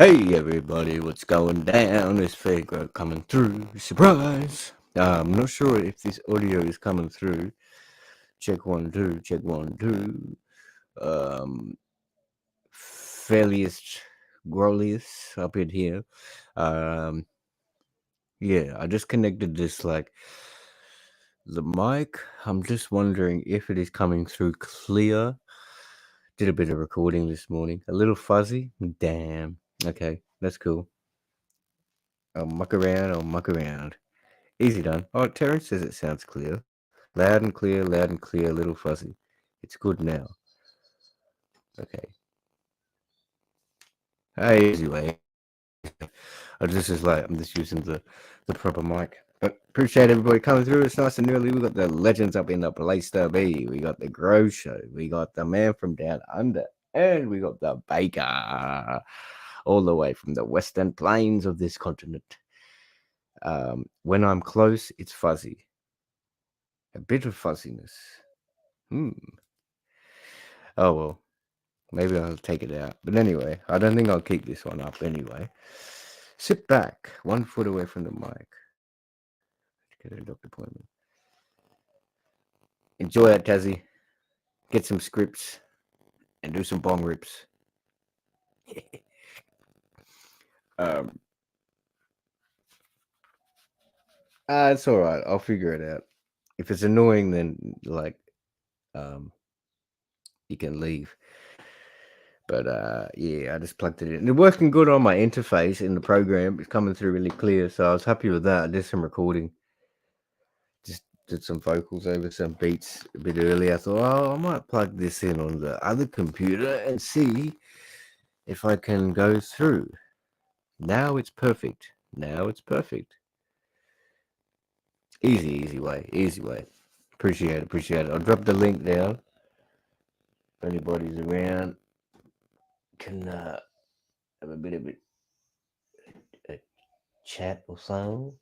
Hey everybody, what's going down? It's FairGrow coming through. Surprise! I'm not sure if this audio is coming through. Check 1, 2, check 1, 2. Fairliest, growliest up in here. Yeah, I just connected this the mic. I'm just wondering if it is coming through clear. Did a bit of recording this morning. A little fuzzy. Damn. Okay, that's cool. I'll muck around. Easy done. Oh, Terrence says it sounds clear. Loud and clear, a little fuzzy. It's good now. Okay. Easy way. I'm just using the proper mic. But appreciate everybody coming through. It's nice and early. We got the legends up in the place to be. We got the Grow Show. We got the man from down under. And we got the baker. All the way from the western plains of this continent. When I'm close, it's fuzzy. A bit of fuzziness. Oh well, maybe I'll take it out. But anyway, I don't think I'll keep this one up anyway. Sit back, 1 foot away from the mic. Get a doctor appointment. Enjoy that, Tassie. Get some scripts and do some bong rips. It's all right. I'll figure it out. If it's annoying, then you can leave. But yeah, I just plugged it in. It's working good on my interface in the program. It's coming through really clear, so I was happy with that. I did some recording. Just did some vocals over some beats a bit earlier. I thought, oh, I might plug this in on the other computer and see if I can go through. Now it's perfect. Easy way. Appreciate it. I'll drop the link down. If anybody's around, can have a bit of a chat or something.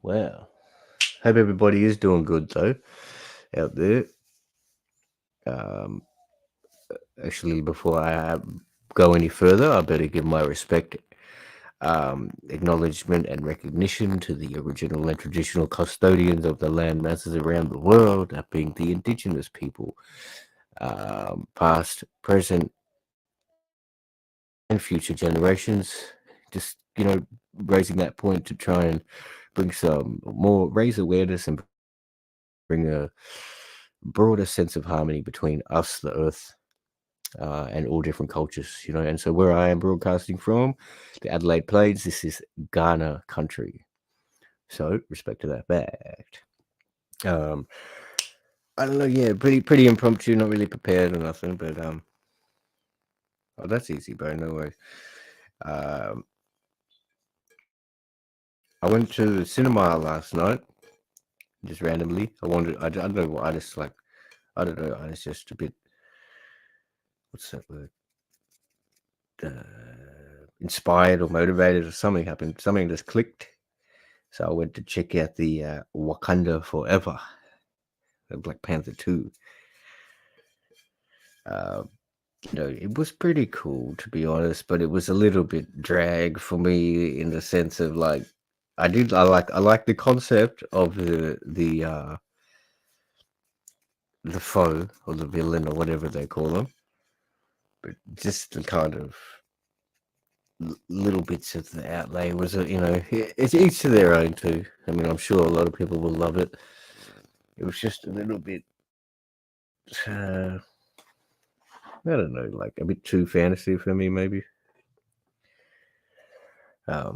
Wow. Hope everybody is doing good though out there. Actually, before I go any further, I better give my respect, acknowledgement, and recognition to the original and traditional custodians of the land masses around the world, that being the indigenous people, past, present, and future generations. Just raising that point to try and bring some more, raise awareness and bring a broader sense of harmony between us, the earth, and all different cultures, And so where I am broadcasting from, the Adelaide Plains, this is Ghana country. So respect to that fact. I don't know, yeah, pretty impromptu, not really prepared or nothing, but oh, that's easy, bro, no worries. I went to the cinema last night, just randomly. I don't know why, I just I don't know, I was just a bit, what's that word? Inspired or motivated, or something happened. Something just clicked. So I went to check out the Wakanda Forever, the Black Panther 2. It was pretty cool, to be honest, but it was a little bit drag for me in the sense of I like the concept of the foe or the villain or whatever they call them, but just the kind of little bits of the outlay was it's each to their own too. I mean, I'm sure a lot of people will love it. It was just a little bit I don't know, a bit too fantasy for me, maybe. I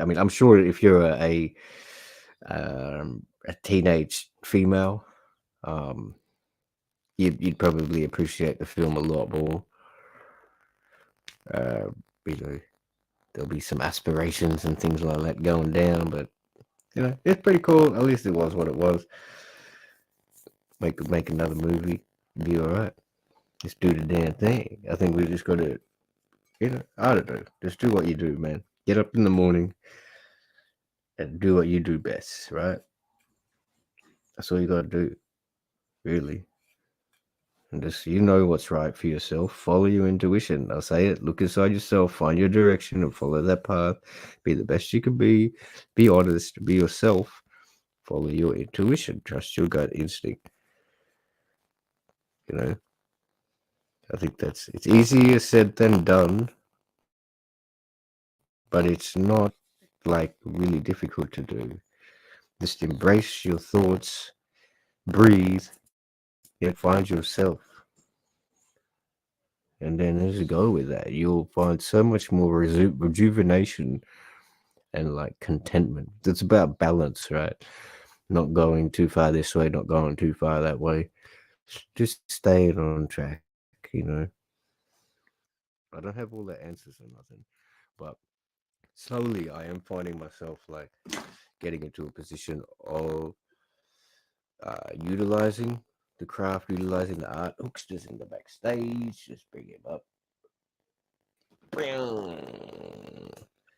mean, I'm sure if you're a teenage female, you'd probably appreciate the film a lot more. There'll be some aspirations and things like that going down, but it's pretty cool. At least it was what it was. Make another movie, be all right. Just do the damn thing. I think we just got to, I don't know. Just do what you do, man. Get up in the morning and do what you do best, right? That's all you got to do. really. And just you know what's right for yourself. Follow your intuition. I'll say it. Look inside yourself, find your direction, and follow that path. Be the best you can be. Be honest. Be yourself. Follow your intuition. Trust your gut instinct. You know, I think it's easier said than done, but it's not like really difficult to do. Just embrace your thoughts, breathe, and find yourself. And then as you go with that, you'll find so much more rejuvenation and like contentment. It's about balance, right? Not going too far this way, not going too far that way. Just staying on track, I don't have all the answers or nothing, but slowly I am finding myself like getting into a position of utilizing the craft, utilizing the art. Hook's just in the backstage. Just bring him up.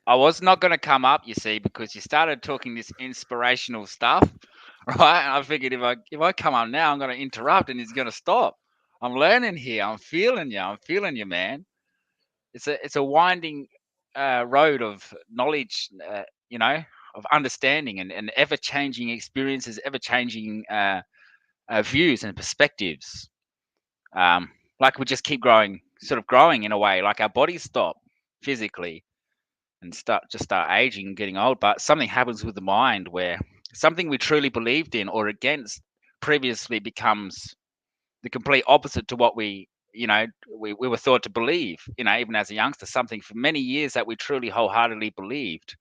I was not going to come up, you see, because you started talking this inspirational stuff, right? And I figured if I come up now, I'm going to interrupt and he's going to stop. I'm learning here. I'm feeling you. I'm feeling you, man. It's a winding road of knowledge, of understanding and ever changing experiences, ever changing views and perspectives. Like we just keep growing, sort of growing in a way. Like our bodies stop physically and start aging and getting old, but something happens with the mind where something we truly believed in or against previously becomes the complete opposite to what we were thought to believe, even as a youngster, something for many years that we truly wholeheartedly believed.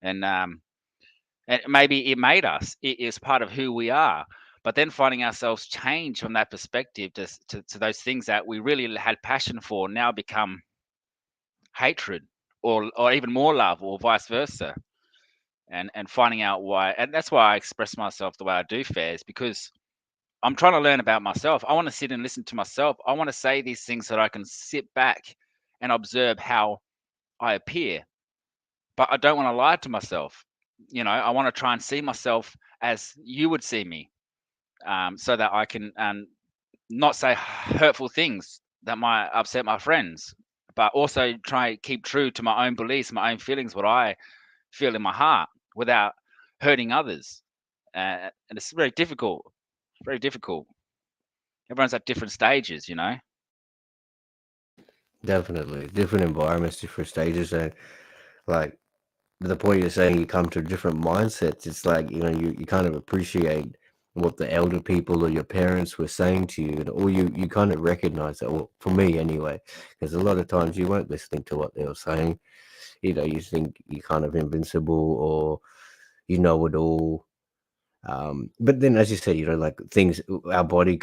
And and maybe it made us, it is part of who we are, but then finding ourselves change from that perspective to those things that we really had passion for now become hatred, or even more love, or vice versa. And finding out why. And that's why I express myself the way I do, Fairs, because I'm trying to learn about myself. I want to sit and listen to myself. I want to say these things so that I can sit back and observe how I appear. But I don't want to lie to myself. I want to try and see myself as you would see me, so that I can not say hurtful things that might upset my friends, but also try and keep true to my own beliefs, my own feelings, what I feel in my heart without hurting others. And it's very difficult, very difficult. Everyone's at different stages. Definitely. Different environments, different stages. And like the point you're saying, you come to different mindsets. It's like, you kind of appreciate what the elder people or your parents were saying to you, or you kind of recognize that. Well, for me anyway, because a lot of times you weren't listening to what they were saying. You think you're kind of invincible or you know it all. But then, as you said, like things, our body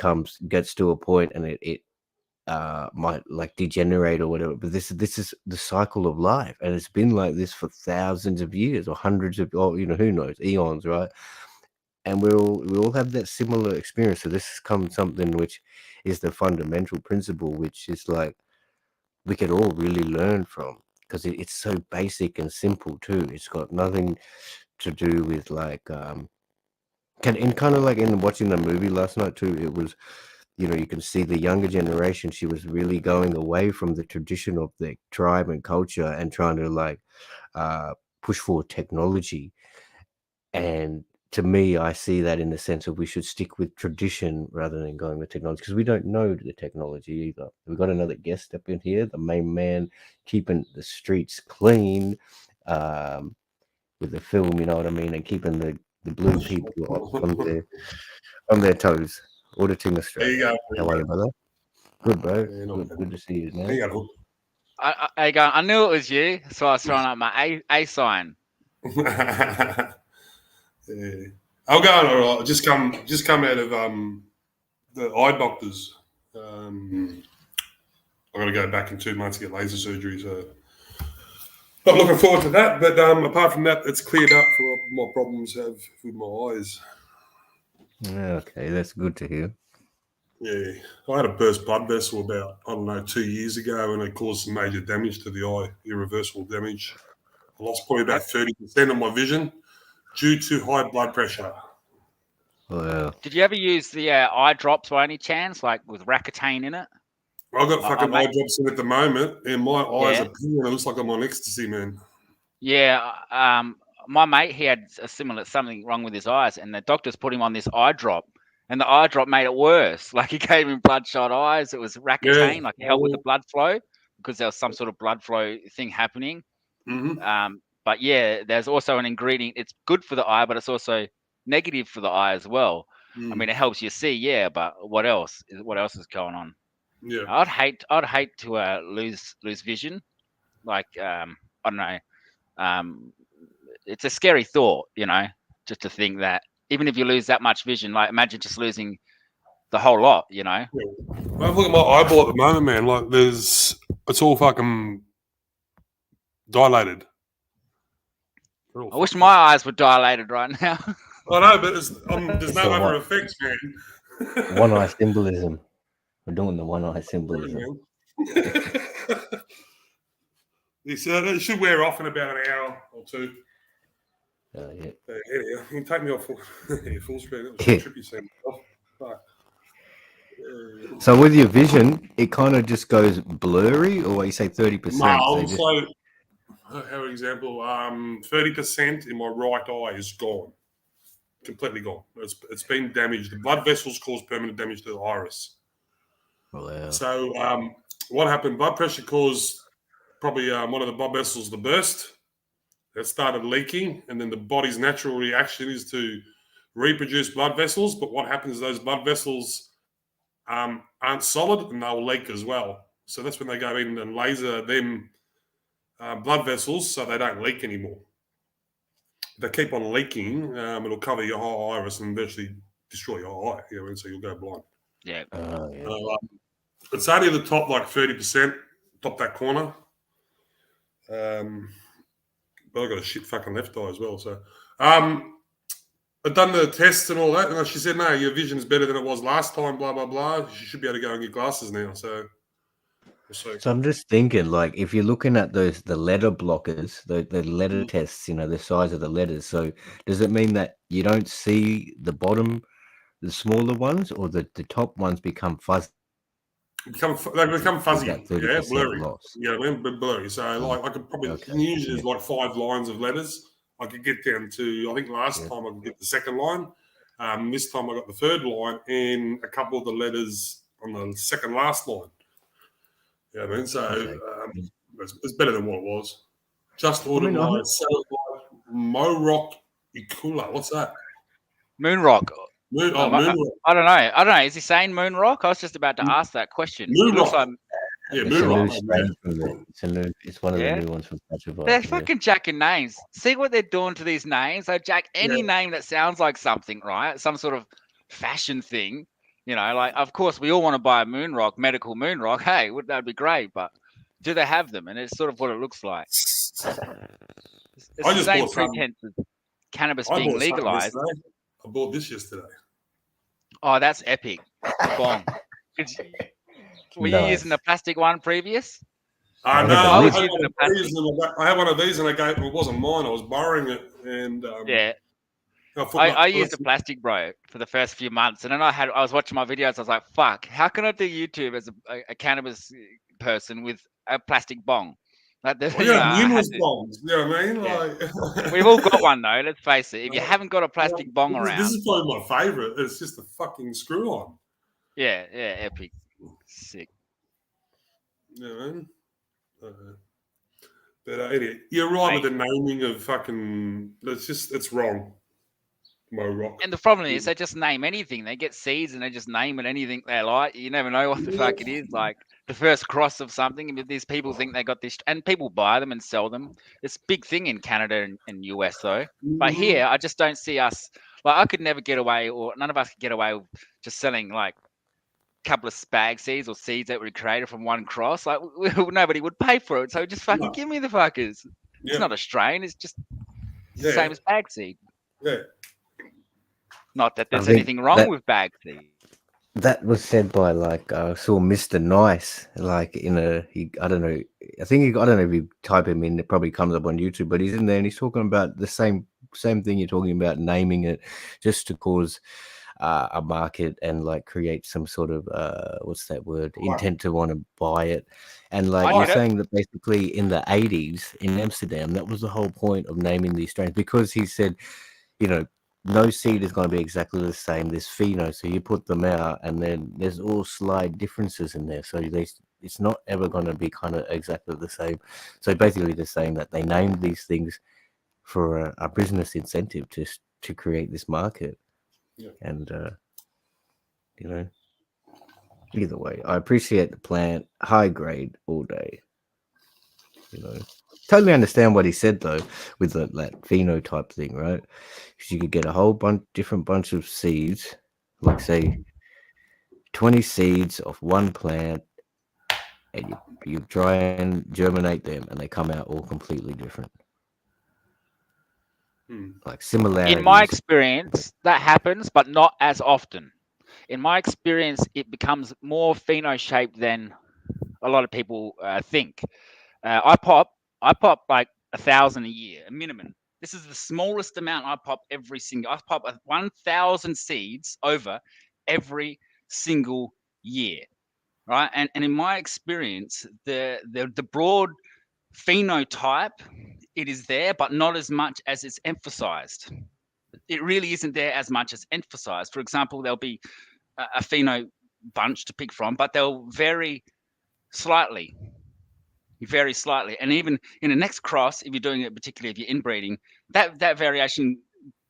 gets to a point and it might like degenerate or whatever. But this is the cycle of life, and it's been like this for thousands of years or hundreds of, or who knows, eons, right? And we all have that similar experience. So this has come something which is the fundamental principle, which is like we could all really learn from, because it's so basic and simple too. It's got nothing to do with like and kind of like in watching the movie last night too. It was, you can see the younger generation. She was really going away from the tradition of the tribe and culture and trying to like uh, push for technology. And to me, I see that in the sense of we should stick with tradition rather than going with technology, because we don't know the technology either. We've got another guest up in here, the main man, keeping the streets clean um, with the film, you know what I mean, and keeping the blue people on their toes. Auditing There you Australia. go. There How you are go. you, brother? Good, bro. Yeah, not Good to see you, bad. There man. you go. I knew it was you, so I was throwing up my A sign. Yeah. I'm going all right. Just come out of the eye doctors. I've got to go back in 2 months to get laser surgery, so not looking forward to that. But apart from that, it's cleared up for what my problems have with my eyes. Okay, that's good to hear. Yeah, I had a burst blood vessel about, I don't know, 2 years ago, and it caused some major damage to the eye, irreversible damage. I lost probably Have, about 30% of my vision due to high blood pressure. Well, Did you ever use the eye drops by any chance, like with Racketain in it? I've got fucking eye mate, drops in at the moment, and my eyes Yeah. are peeling. It looks like I'm on ecstasy, man. Yeah, my mate, he had a similar something wrong with his eyes, and the doctors put him on this eye drop, and the eye drop made it worse. Like he gave him bloodshot eyes. It was Racketain, like it helped with the blood flow because there was some sort of blood flow thing happening. Mm-hmm. But yeah, there's also an ingredient. It's good for the eye, but it's also negative for the eye as well. I mean, it helps you see, yeah, but what else? What else is going on? Yeah. I'd hate to lose vision. Like I don't know. It's a scary thought, just to think that even if you lose that much vision, like imagine just losing the whole lot, Yeah. I've looked at my eyeball at the moment, man. Like, it's all fucking dilated. I wish my eyes were dilated right now. I know, but there's It's no all other right. effects, man. One eye symbolism. We're doing the one eye symbolism. It should wear off in about an hour or two. Yeah. Anyhow, you can take me off full screen. It was a trippy scene. So with your vision, it kind of just goes blurry, or what you say 30%? No, so for example, 30% in my right eye is gone, completely gone. It's been damaged. The blood vessels cause permanent damage to the iris. Wow. So what happened? Blood pressure caused probably one of the blood vessels to burst. It started leaking, and then the body's natural reaction is to reproduce blood vessels. But what happens is those blood vessels aren't solid, and they'll leak as well. So that's when they go in and laser them blood vessels so they don't leak anymore. If they keep on leaking, it'll cover your whole iris and eventually destroy your eye. So you'll go blind. Yeah. It's only the top, like 30%, top that corner. But I've got a shit fucking left eye as well. So I've done the tests and all that, and she said, no, your vision is better than it was last time, blah, blah, blah. You should be able to go and get glasses now. So I'm just thinking, like, if you're looking at the letter blockers, the letter tests, the size of the letters. So does it mean that you don't see the bottom, the smaller ones, or the top ones become fuzzy? They become fuzzy, yeah, blurry. Loss. Yeah, blurry. So like I could probably usually there's like 5 lines of letters. I could get down to, I think last time I could get the second line. This time I got the third line and a couple of the letters on the second last line. Yeah, so it's better than what it was. Just ordered my satellite Mo-Rock Ikula. What's that? Moonrock. Moonrock. I don't know. Is he saying Moonrock? I was just about to ask that question. Moonrock. It looks like It's one of the new ones from Petrobras. They're fucking jacking names. See what they're doing to these names? They jack any name that sounds like something, right? Some sort of fashion thing. Like, of course, we all want to buy a Moonrock, medical Moonrock. Hey, that'd be great, but do they have them? And it's sort of what it looks like. It's the same pretense of cannabis being legalized. I bought this yesterday. Oh, that's epic. Bong. Were you using the plastic one previous? No, I had one of these and it wasn't mine. I was borrowing it. And I used the plastic, bro, for the first few months. And then I was watching my videos. I was like, fuck, how can I do YouTube as a cannabis person with a plastic bong? Numerous bongs. You know what I mean? Like, we've all got one, though. Let's face it. If you haven't got a plastic bong around. This is probably my favourite. It's just a fucking screw on. Yeah, epic. Sick. You know what I mean? But anyway, you're right with the naming of fucking. It's wrong. Mo-Rock. And the problem is they just name anything. They get seeds and they just name it anything they like. You never know what the fuck it is. Like the first cross of something. And these people think they got this, and people buy them and sell them. It's a big thing in Canada and US though. But here, I just don't see us. Like I could never get away, or none of us could get away with just selling like a couple of spag seeds or seeds that were created from one cross. Like nobody would pay for it. So just fucking give me the fuckers. It's not a strain. It's just the same as bag seed. Yeah. Not that there's anything wrong with bag seed. That was said by I saw Mr. Nice, I don't know. I don't know if you type him in, it probably comes up on YouTube, but he's in there and he's talking about the same same thing you're talking about, naming it just to cause a market and like create some sort of what's that word, intent to want to buy it. And like I you're get it. saying that basically in the 80s in Amsterdam, that was the whole point of naming these strains, because he said, you know, no seed is going to be exactly the same. There's pheno, so you put them out, and then there's all slight differences in there. So it's not ever going to be kind of exactly the same. So basically, they're saying that they named these things for a business incentive to create this market. Yeah. And you know, either way, I appreciate the plant, high grade all day. You know, totally understand what he said though with that phenotype thing, right? Because you could get a whole different bunch of seeds, like say 20 seeds of one plant, and you try and germinate them, and they come out all completely different, like In my similarities. experience, that happens, but not as often. In my experience, it becomes more pheno-shaped than a lot of people think. I pop like 1,000 a year, a minimum. This is the smallest amount I pop every single. I pop 1,000 seeds over every single year, right? And in my experience, the broad phenotype, it is there, but not as much as it's emphasized. It really isn't there as much as emphasized. For example, there'll be a pheno bunch to pick from, but they'll slightly vary slightly. And even in the next cross, if you're doing it, particularly if you're inbreeding, that variation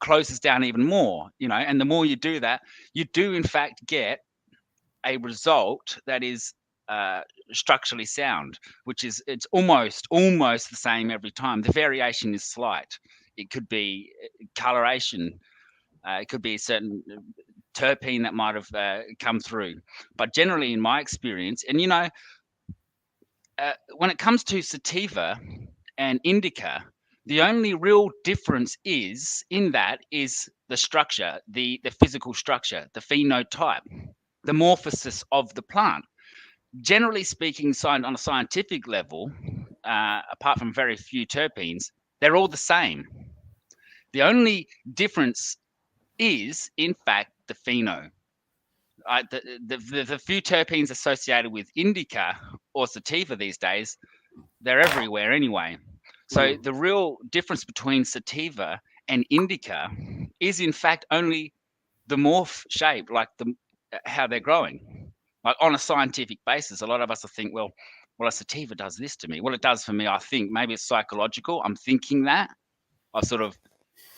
closes down even more, you know. And the more you do that, you do in fact get a result that is structurally sound, which is it's almost the same every time. The variation is slight. It could be coloration. It could be a certain terpene that might have come through. But generally, in my experience, and you know, when it comes to sativa and indica, the only real difference is the structure, the physical structure, the phenotype, the morphosis of the plant. Generally speaking, on a scientific level, apart from very few terpenes, they're all the same. The only difference is, in fact, the pheno. The few terpenes associated with indica or sativa these days, they're everywhere anyway. So the real difference between sativa and indica is, in fact, only the morph shape, like how they're growing. Like on a scientific basis, a lot of us will think, well, a sativa does this to me. Well, it does for me. I think maybe it's psychological. I'm thinking that. I've sort of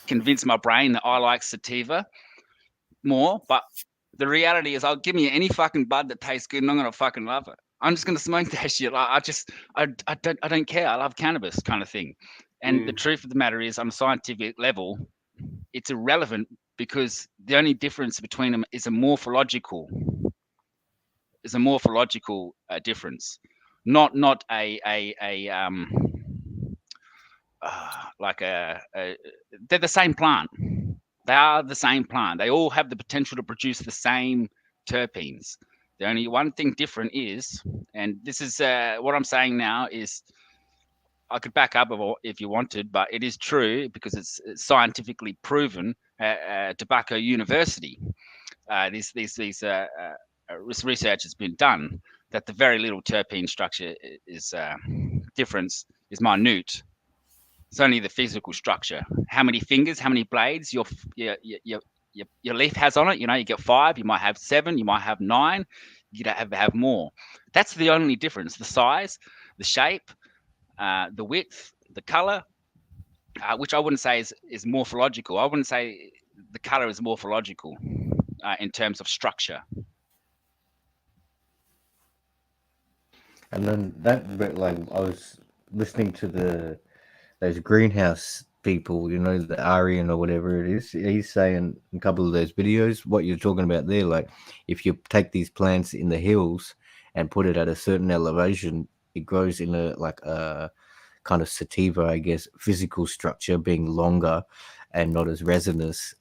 convinced my brain that I like sativa more, but the reality is, I'll give me any fucking bud that tastes good, and I'm gonna fucking love it. I'm just gonna smoke that shit. Like I don't care. I love cannabis, kind of thing. And the truth of the matter is, on a scientific level, it's irrelevant, because the only difference between them is a morphological difference, not like they're the same plant. They are the same plant. They all have the potential to produce the same terpenes. The only one thing different is, and this is what I'm saying now is, I could back up if you wanted, but it is true because it's scientifically proven at Tobacco University. This research has been done that the very little terpene structure is difference is minute. It's only the physical structure. How many fingers, how many blades your leaf has on it. You know, you get 5, you might have 7, you might have 9, you don't have more. That's the only difference. The size, the shape, the width, the color, which I wouldn't say is morphological. I wouldn't say the color is morphological in terms of structure. And then that bit, like I was listening to those greenhouse people, you know, the Aryan or whatever it is. He's saying in a couple of those videos what you're talking about there. Like, if you take these plants in the hills and put it at a certain elevation, it grows in a kind of sativa, I guess, physical structure, being longer and not as resinous.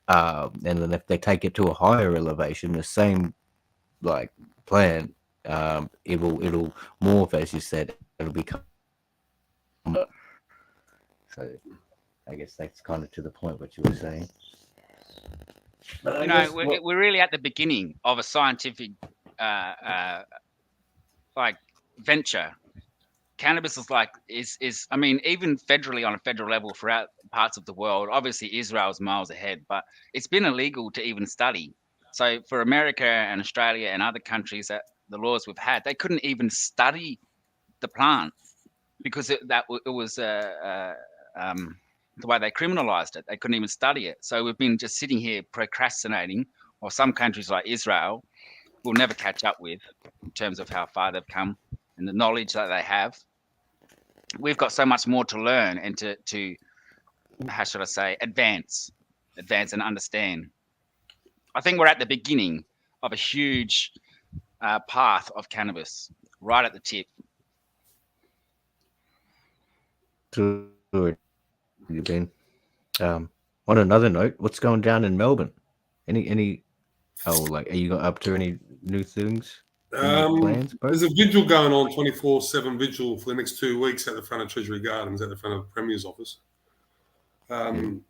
And then if they take it to a higher elevation, the same like plant, it'll morph, as you said. It'll become so. I guess that's kind of to the point what you were saying. But I You guess know, we're really at the beginning of a scientific like venture. Cannabis is I mean, even federally on a federal level throughout parts of the world, obviously Israel's miles ahead, but it's been illegal to even study. So for America and Australia and other countries that the laws we've had, they couldn't even study the plant because it was the way they criminalized it. They couldn't even study it. So we've been just sitting here procrastinating, or some countries like Israel will never catch up with in terms of how far they've come and the knowledge that they have. We've got so much more to learn and to how should I say advance and understand. I think we're at the beginning of a huge path of cannabis, right at the tip. to it, you've been. On another note, what's going down in Melbourne? Any like are you up to any new things? Any plans, bro? There's a vigil going on, 24/7 vigil for the next 2 weeks at the front of Treasury Gardens, at the front of the Premier's office. There's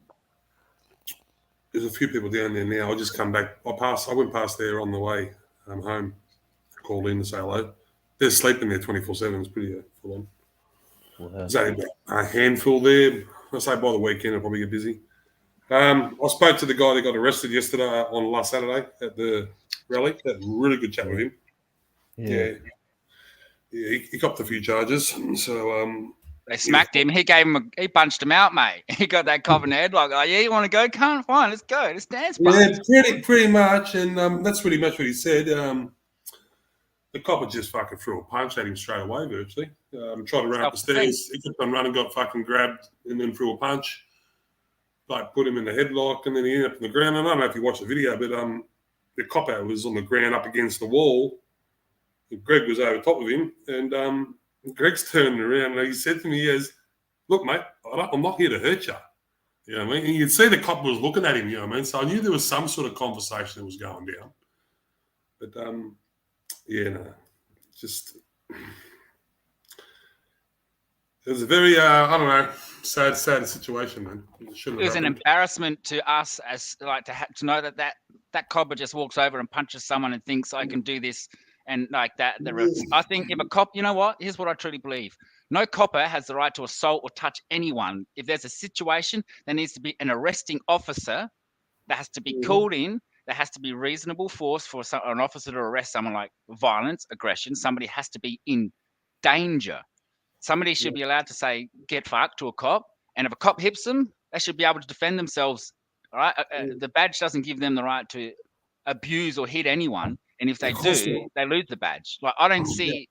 a few people down there now. I just come back. I went past there on the way home. Called in to say hello. They're sleeping there 24/7. It's pretty full on. There's only about a handful there. I say by the weekend, I'll probably get busy. I spoke to the guy that got arrested yesterday on last Saturday at the rally. Had a really good chat with him. Yeah. He copped a few charges. So they smacked him. He punched him out, mate. He got that cop in the headlock. Like, yeah, you want to go? Can't fine. Let's go. Let's dance. Yeah, pretty much. And that's pretty much what he said. The copper just fucking threw a punch at him straight away, virtually. Tried to run up the stairs. He kept on running, got fucking grabbed, and then threw a punch. Like, put him in the headlock, and then he ended up on the ground. And I don't know if you watched the video, but the copper was on the ground up against the wall. And Greg was over top of him, and Greg's turning around, and he said to me, he goes, look, mate, I'm not here to hurt you. You know what I mean? And you could see the copper was looking at him, you know what I mean? So I knew there was some sort of conversation that was going down. But, yeah, no, just it was a very, I don't know, sad situation, man. It was an embarrassment to us as like to know that copper just walks over and punches someone and thinks I can do this and like that. I think if a cop, you know what? Here's what I truly believe: no copper has the right to assault or touch anyone. If there's a situation, there needs to be an arresting officer that has to be called in. There has to be reasonable force for an officer to arrest someone like violence, aggression. Somebody has to be in danger. Somebody should be allowed to say, get fucked to a cop. And if a cop hits them, they should be able to defend themselves. All right. The badge doesn't give them the right to abuse or hit anyone. And if they do, they lose the badge. Like, I don't see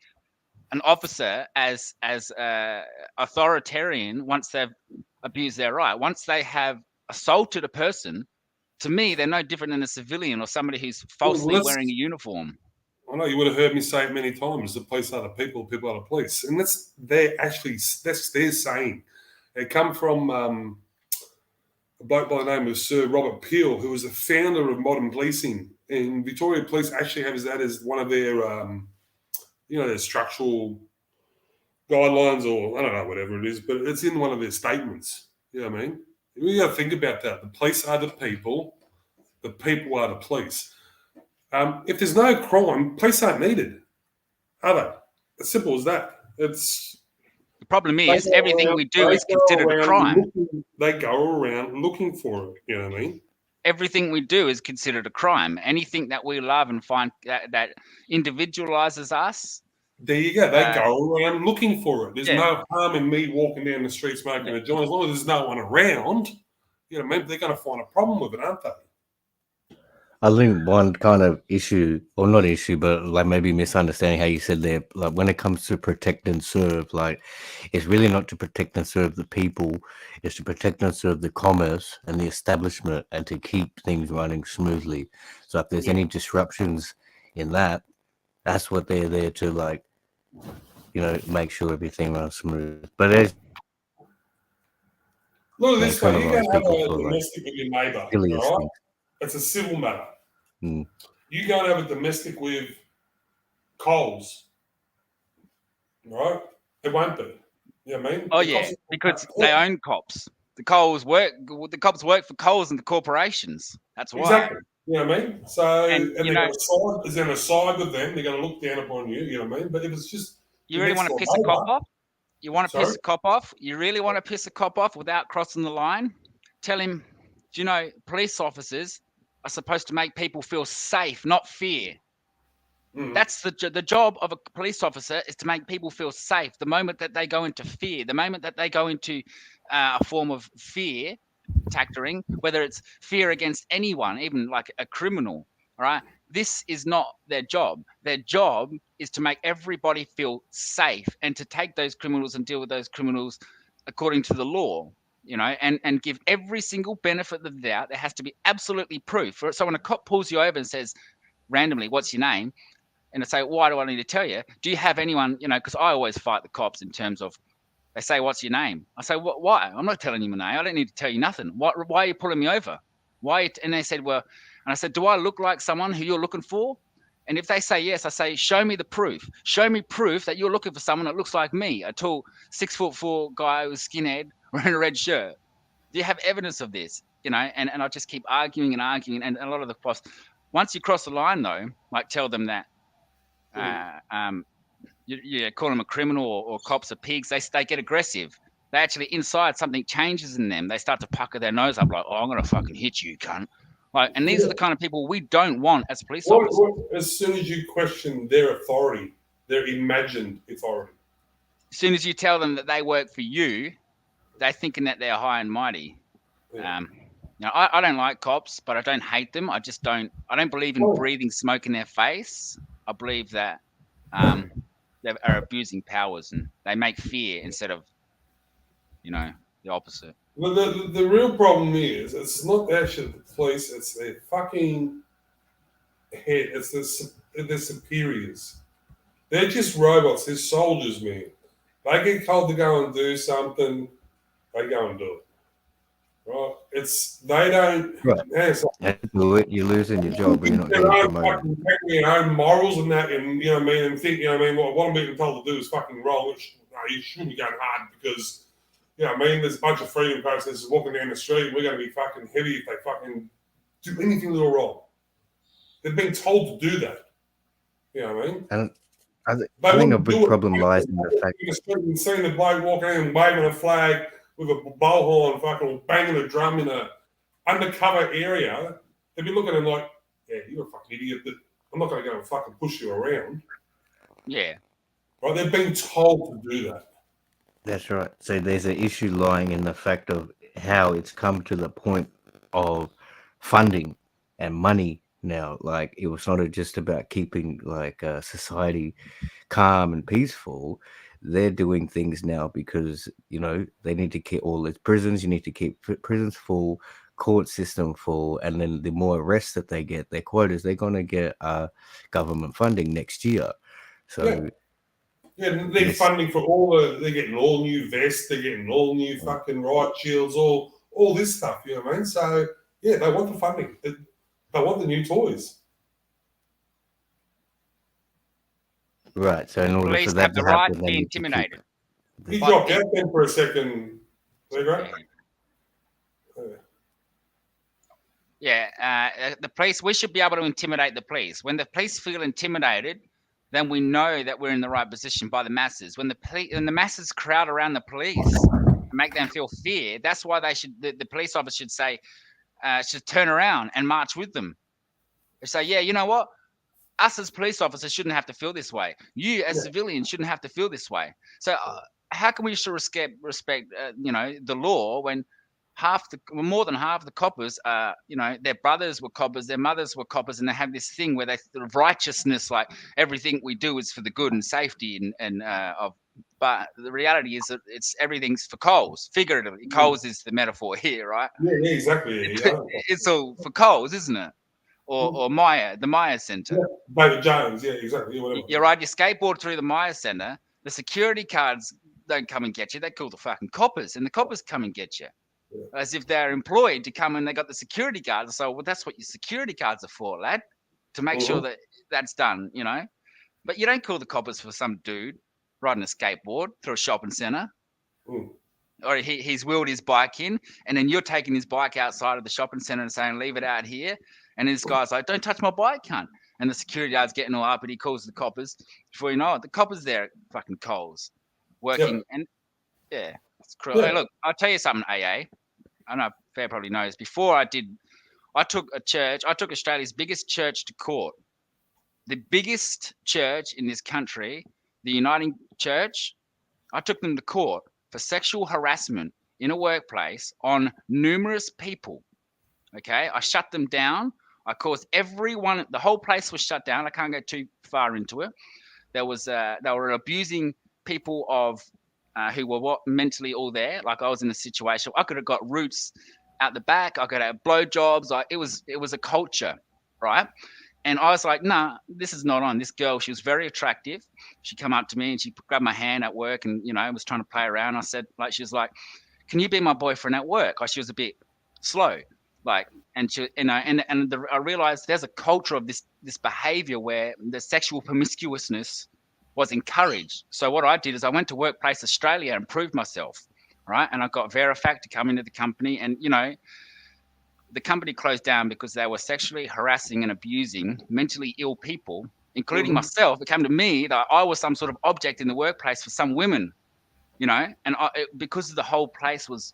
an officer as authoritarian once they've abused their right. Once they have assaulted a person, to me, they're no different than a civilian or somebody who's falsely wearing a uniform. I know you would have heard me say it many times. The police are the people are the police, and that's their saying. It come from a bloke by the name of Sir Robert Peel, who was the founder of modern policing. And Victoria Police actually have that as one of their, their structural guidelines, or I don't know, whatever it is, but it's in one of their statements. You know what I mean? You got to think about that. The police are the people are the police. If there's no crime, police aren't needed, are they? As simple as that. The problem is everything we do is considered a crime. They go around looking for it. You know what I mean? Everything we do is considered a crime. Anything that we love and find that individualizes us. There you go. They go around looking for it. There's no harm in me walking down the street smoking a joint. As long as there's no one around, you know, maybe they're going to find a problem with it, aren't they? I think one kind of issue, or not issue, but like maybe misunderstanding how you said there, like when it comes to protect and serve, like it's really not to protect and serve the people, it's to protect and serve the commerce and the establishment and to keep things running smoothly. So if there's any disruptions in that, that's what they're there to, like, you know, make sure everything runs smooth. But there's look, this way, you go have a domestic with your neighbour, right? It's a civil matter. You go and have a domestic with Coles, right? It won't be. You know what I mean? Oh, yeah, because they own cops. The cops work for Coles and the corporations. That's why. Exactly. You know what I mean? So, And, and they're going to side with them. They're going to look down upon you. You know what I mean? But if it's just you really want to piss a cop off? You want to piss a cop off? You really want to piss a cop off without crossing the line? Tell him, do you know, police officers are supposed to make people feel safe, not fear. That's the job of a police officer, is to make people feel safe. The moment that they go into fear, the moment that they go into a form of fear tactering, whether it's fear against anyone, even like a criminal, all right, this is not their job. Their job is to make everybody feel safe and to take those criminals and deal with those criminals according to the law, you know, and give every single benefit of the doubt. There has to be absolutely proof. So when a cop pulls you over and says randomly, "What's your name?" and I say, "Why do I need to tell you? Do you have anyone?" You know, because I always fight the cops in terms of, they say, "What's your name?" I say, "Why? I'm not telling you my name. I don't need to tell you nothing. Why are you pulling me over? Why?" And they said, "Well," and I said, "Do I look like someone who you're looking for?" And if they say yes, I say, "Show me the proof. Show me proof that you're looking for someone that looks like me, a tall 6'4" guy with skinhead wearing a red shirt. Do you have evidence of this?" You know, and I just keep arguing and arguing. And a lot of the cops, once you cross the line, though, like tell them that, you call them a criminal or cops are pigs, they get aggressive. They actually, inside, something changes in them. They start to pucker their nose up like, "Oh, I'm going to fucking hit you, cunt." Like, and these are the kind of people we don't want as police officers. As soon as you question their authority, their imagined authority. As soon as you tell them that they work for you, they're thinking that they're high and mighty. Yeah. Now, I don't like cops, but I don't hate them. I don't believe in breathing smoke in their face. I believe that they are abusing powers and they make fear instead of, you know, the opposite. Well, the real problem is, it's not actually the police, it's their fucking head, it's their superiors. They're just robots, they're soldiers, man. They get told to go and do something, they go and do it. Right? They don't. Right. Yeah, do it, you're losing your job, but you're not getting promoted. Their own morals and that, and you know what I mean, and think, you know what I mean, what I'm being told to do is fucking wrong, which you shouldn't be going hard because, you know what I mean, there's a bunch of freedom protesters walking down the street, we're going to be fucking heavy if they fucking do anything little wrong. They've been told to do that. You know what I mean? And I think a big problem lies in the fact that seeing the bloke walking in and waving a flag with a bullhorn, fucking banging a drum in a undercover area, they'd be looking at him like, "Yeah, you're a fucking idiot. I'm not going to go and fucking push you around." Yeah. Right? They've been told to do that. That's right. So there's an issue lying in the fact of how it's come to the point of funding and money now. Like, it was not just about keeping like society calm and peaceful. They're doing things now because, you know, they need to keep all its prisons. You need to keep prisons full, court system full, and then the more arrests that they get, their quotas, they're going to get government funding next year. So yeah, they're funding for they're getting all new vests, they're getting all new fucking riot shields, all this stuff, you know what I mean? So, yeah, they want the funding. They want the new toys. Right, so in order police for that have the to right happen, to they be need to intimidated. He dropped out then for a second. Yeah, the police, we should be able to intimidate the police. When the police feel intimidated, then we know that we're in the right position by the masses. When the masses crowd around the police and make them feel fear, that's why the police officer should say, should turn around and march with them. They say, "Yeah, you know what? Us as police officers shouldn't have to feel this way. You as civilians shouldn't have to feel this way." So how can we should respect you know, the law when more than half the coppers are, you know, their brothers were coppers, their mothers were coppers, and they have this thing where they sort of righteousness, like everything we do is for the good and safety but the reality is that everything's for Coles, figuratively. Coles is the metaphor here, right? Yeah, exactly. Yeah. It's all for Coles, isn't it? Or Maya, the Maya Center. Yeah, David Jones, yeah, exactly. You ride your skateboard through the Maya Center, the security guards don't come and get you, they call the fucking coppers, and the coppers come and get you. Yeah. As if they're employed to come and they got the security guards. So, well, that's what your security guards are for, lad, to make sure that that's done, you know. But you don't call the coppers for some dude riding a skateboard through a shopping center. or he's wheeled his bike in, and then you're taking his bike outside of the shopping center and saying, leave it out here. And this guy's like, don't touch my bike, cunt. And the security guard's getting all up, and he calls the coppers. Before you know it, the coppers there at fucking Coles working. Yep. And yeah, it's cruel. Yeah. Hey, look, I'll tell you something, AA. I know Fair probably knows. Before I took Australia's biggest church to court. The biggest church in this country, the Uniting Church, I took them to court for sexual harassment in a workplace on numerous people. Okay, I shut them down. I caused everyone. The whole place was shut down. I can't go too far into it. They were abusing people who were mentally all there. Like I was in a situation. I could have got roots out the back. I could have blowjobs. Like it was a culture, right? And I was like, nah, this is not on. This girl, she was very attractive. She come up to me and she grabbed my hand at work and, was trying to play around. I said, like, she was like, can you be my boyfriend at work? Like, she was a bit slow. Like, and she, I realized there's a culture of this behavior where the sexual promiscuousness was encouraged. So what I did is I went to Workplace Australia and proved myself, right? And I got Verifact to come into the company and, the company closed down because they were sexually harassing and abusing mentally ill people, including myself. It came to me that I was some sort of object in the workplace for some women, and because the whole place was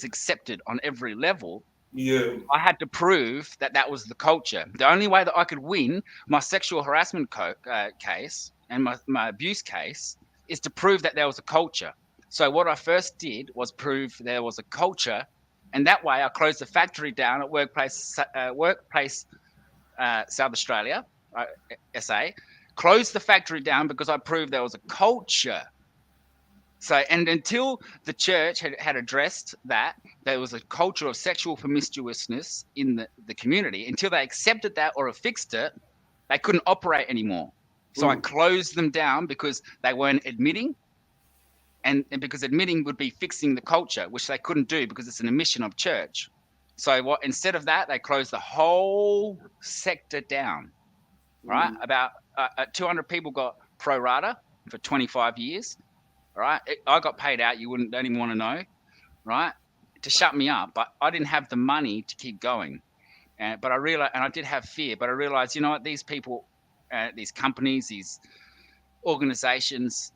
accepted on every level. Yeah. I had to prove that was the culture. The only way that I could win my sexual harassment case and my abuse case is to prove that there was a culture. So what I first did was prove there was a culture. And that way, I closed the factory down at Workplace South Australia, SA. Closed the factory down because I proved there was a culture. So, and until the church had addressed that there was a culture of sexual promiscuousness in the community, until they accepted that or fixed it, they couldn't operate anymore. So I closed them down because they weren't admitting. And because admitting would be fixing the culture, which they couldn't do because it's an admission of church. So instead of that, they closed the whole sector down, right? About 200 people got pro rata for 25 years, right? I got paid out. You don't even want to know, right? To shut me up, but I didn't have the money to keep going. But I realized, and I did have fear, but I realized, you know what? These people, these companies, these organizations,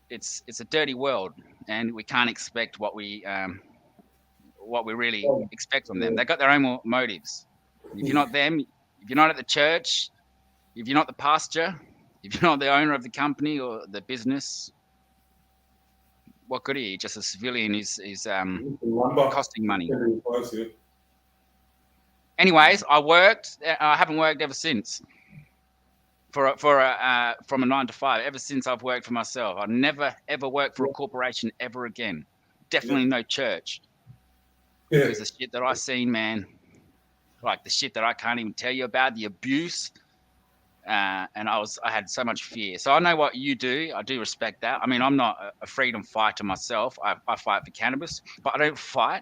it's a dirty world, and we can't expect what we really expect from them. They got their own motives. If you're not them, if you're not at the church, if you're not the pastor, if you're not the owner of the company or the business, what good are you? Just a civilian is costing money. Anyways, I haven't worked ever since. From a 9 to 5, ever since I've worked for myself. I never ever worked for a corporation ever again. Definitely no church. Yeah. Because the shit that I seen, man, like the shit that I can't even tell you about, the abuse, and I had so much fear. So I know what you do. I do respect that. I mean, I'm not a freedom fighter myself. I fight for cannabis, but I don't fight.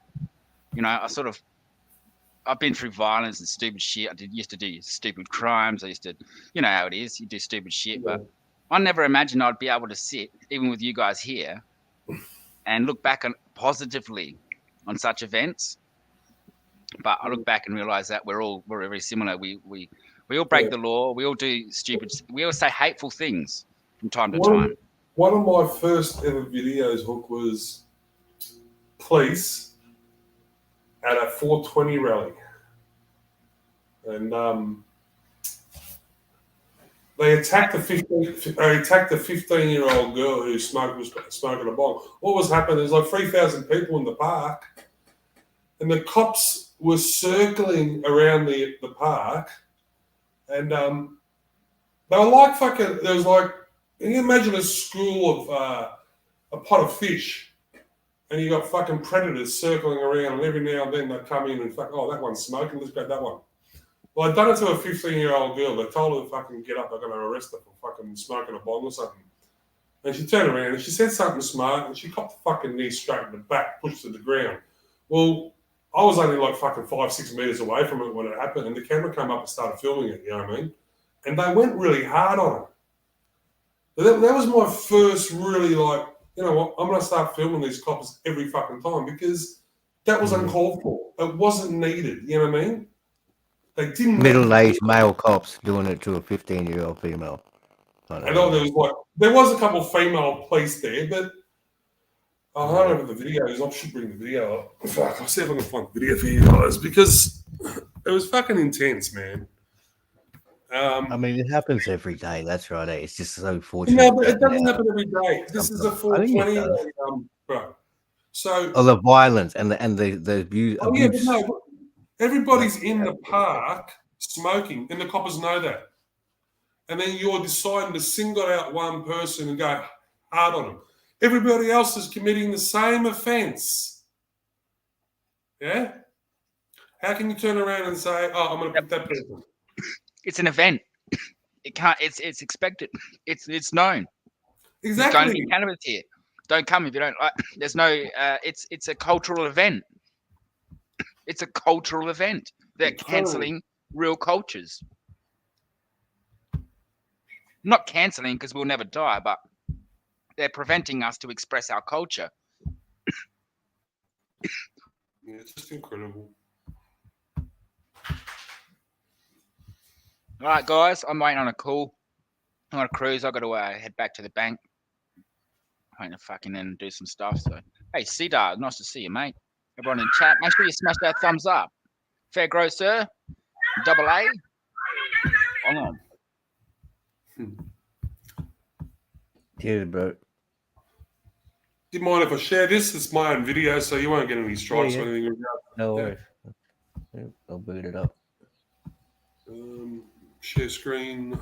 I've been through violence and stupid shit. I used to do stupid crimes. I used to, you know how it is. You do stupid shit. But I never imagined I'd be able to sit, even with you guys here, and look back positively on such events. But I look back and realize that we're very similar. We all break the law. We all do stupid. We all say hateful things from time to time. One of my first ever videos, Hook, was police at a 420 rally, and they attacked the 15-year-old girl who was smoking a bong. What was happening? There's like 3,000 people in the park, and the cops were circling around the park, and they were like fucking. There was like, can you imagine a school of a pot of fish? And you got fucking predators circling around, and every now and then they come in and that one's smoking, let's grab that one. Well, I'd done it to a 15-year-old girl. They told her to fucking get up, they're going to arrest her for fucking smoking a bong or something. And she turned around and she said something smart, and she copped the fucking knee straight in the back, pushed to the ground. Well, I was only like fucking 5-6 meters away from it when it happened, and the camera came up and started filming it, you know what I mean? And they went really hard on her. That was my first really, like, you know what, I'm going to start filming these coppers every fucking time because that was uncalled for. It wasn't needed. You know what I mean? They didn't. Middle-aged male cops doing it to a 15-year-old female. I know there was a couple of female police there, but I don't know the videos. I should bring the video up. Fuck, I'll see if I can find the video for you guys because it was fucking intense, man. I mean, it happens every day. That's right. It's just so fortunate. No, but it doesn't happen every day. This is a 420, bro. So, the violence and the abuse. Oh yeah, but no, everybody's in the park smoking, and the coppers know that. And then you're deciding to single out one person and go hard on them. Everybody else is committing the same offence. Yeah? How can you turn around and say, "Oh, I'm going to put that person"? It's an event. It can't. It's expected. It's known. Exactly. There's going to be cannabis here. Don't come if you don't like. There's no. It's a cultural event. It's a cultural event. They're cancelling real cultures. Not cancelling because we'll never die, but they're preventing us to express our culture. Yeah, it's just incredible. All right, guys, I'm waiting on a call. I'm on a cruise. I've got to head back to the bank. I'm going to fucking then do some stuff. So, hey, C-Dog, nice to see you, mate. Everyone in chat, make sure you smash that thumbs up. FairGrow, sir. Double A. Hold on. Yeah, bro. Do you mind if I share this? It's my own video, so you won't get any strikes or anything. No worries. Yeah, I'll boot it up. Share screen.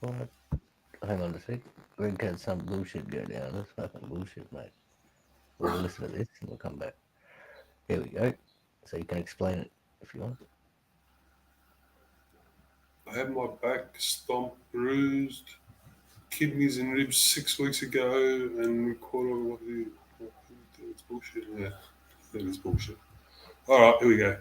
What? Hang on a sec. Greg had some bullshit go down. That's fucking bullshit, mate. We'll listen to this and we'll come back. Here we go. So you can explain it if you want. I had my back stomped, bruised, kidneys and ribs 6 weeks ago, and recorded what it's bullshit. Yeah, that is bullshit. All right, here we go.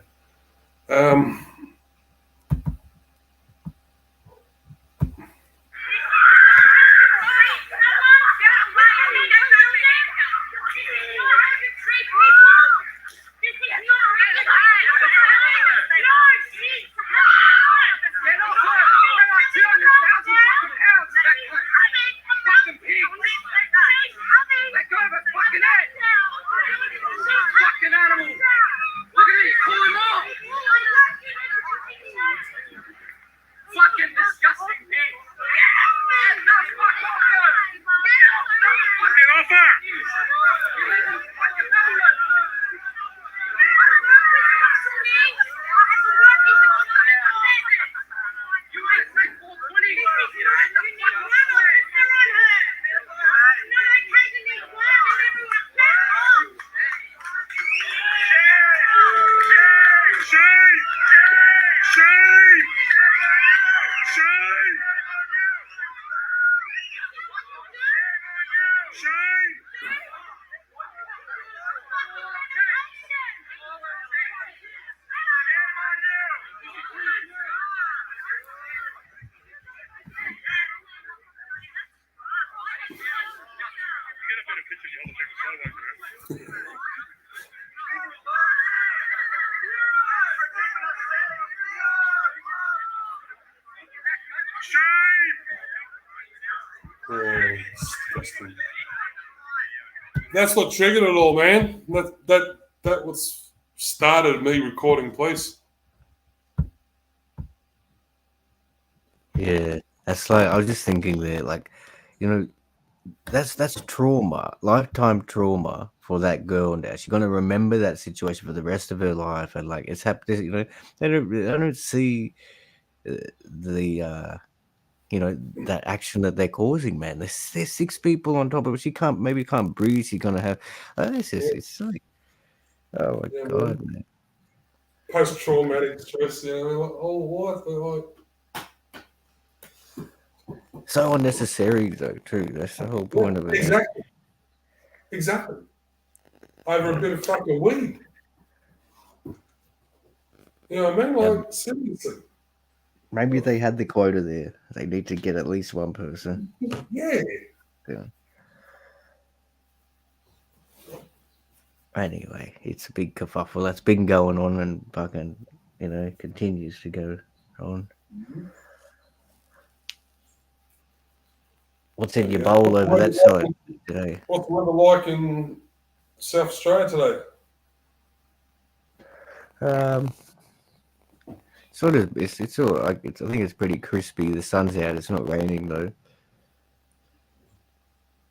Disgusting. That's what triggered it all, man. That was started me recording police. Yeah, that's like I was just thinking there, like, you know, that's trauma, lifetime trauma for that girl now. She's gonna remember that situation for the rest of her life, and like it's happened. You know, they don't see the you know, that action that they're causing, man. There's 6 people on top of it. She can't breathe. She's gonna have. It's like, oh my god, man. Post-traumatic stress. You know, like, oh what? So unnecessary though, too. That's the whole point of it. Exactly. Over a bit of fucking weed. You know what I mean? Like, seriously. Maybe they had the quota there. They need to get at least one person. Yeah. Yeah. Anyway, it's a big kerfuffle that's been going on and fucking, continues to go on. What's in your bowl over that side today? What's the weather like in South Australia today? Sort of. It's all like I think it's pretty crispy. The sun's out. It's not raining though,